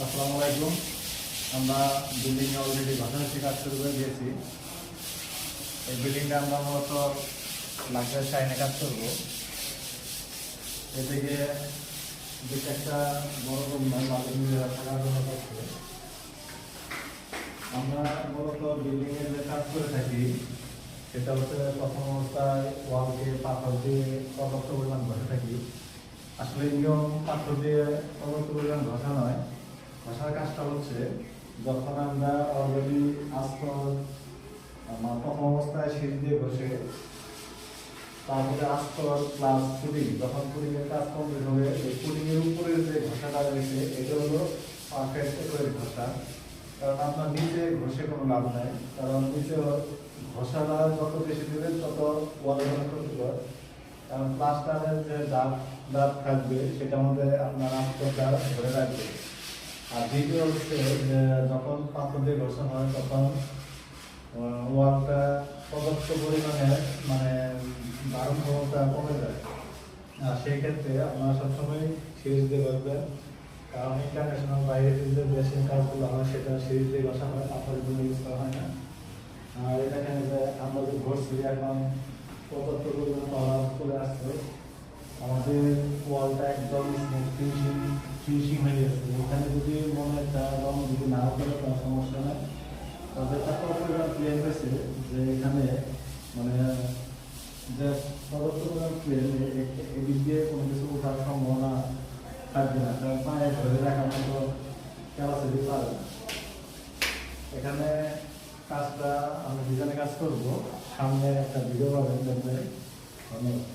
আসসালামু আলাইকুম। আমরা বিল্ডিংয়ে অলরেডি ঘষাঘষি কাজ শুরু করে দিয়েছি। এই বিল্ডিংটা আমরা মূলত লাক্সারি শাইনে কাজ করব। এদিকে যেটা একটা বড় রুম থাকার জন্য করছে। আমরা মূলত বিল্ডিংয়ে যে কাজ করে থাকি সেটা হচ্ছে প্রথম অবস্থায় ওয়ালকে পাথর দিয়ে পর্যাপ্ত পরিমাণ ঘষে থাকি। আসলে নিয়ম পাথর দিয়ে পর্যাপ্ত পরিমাণ ঘষা নয়, ঘষার কাজটা হচ্ছে যখন আমরা অলরেডি আস্তর প্রথম অবস্থায় শীত দিয়ে ঘষে তারপরে আস্তর প্লাস পুডিং, যখন পুডিংয়ের কাজ কমপ্লিট হবে এই পুডিংয়ের উপরে যে ঘষাটা রয়েছে এটা হলো পারফেক্ট করে ঘষা। কারণ আপনার নিচে ঘষে কোনো লাভ নাই, কারণ নিচে ঘষাটা যত বেশি দেবেন তত ওয়ালের ক্ষতিকর। কারণ প্লাস্টারের যে দাঁত থাকবে সেটার মধ্যে আপনার আস্তরটা ধরে রাখবে। আর দ্বিতীয় হচ্ছে যে যখন পাথর দিয়ে ঘষা হয় তখন ওয়ালটা পর্যাপ্ত পরিমাণে ধারণ ক্ষমতা কমে যায়। আর সেই ক্ষেত্রে আপনারা সবসময় সিরিজ দিয়ে ঘষবেন, কারণ ইন্টারন্যাশনাল বাইরে যে দেশের কাজগুলো হয় সেটা সিরিজ দিয়ে ঘষা হয়, পাথরের জন্য ইউজ করা হয় না। আর এখানে যে আমরা যে ঘষছি এখন পর্যাপ্ত পরিমাণে পাওয়ার চলে আসছে, আমাদের ওয়ালটা একদম ফিনিশিং হয়ে গেছে। এখানে যদি মনে একটা রং যদি না করে কোনো সমস্যা নেই, তবে এত পরিমাণ ক্লিয়ার হয়েছে যে এখানে যে পদার্থ পরিমাণ ক্লিয়ার এদিক দিয়ে কোনো কিছু ওঠার সম্ভাবনা থাকবে না, কারণ পায়ে ধরে রাখার মতো ক্যাপাসিটি পাবে না। এখানে কাজটা আমরা ডিজাইনে কাজ করবো, সামনে একটা ভিডিও পাবেন দেখবেন। ধন্যবাদ।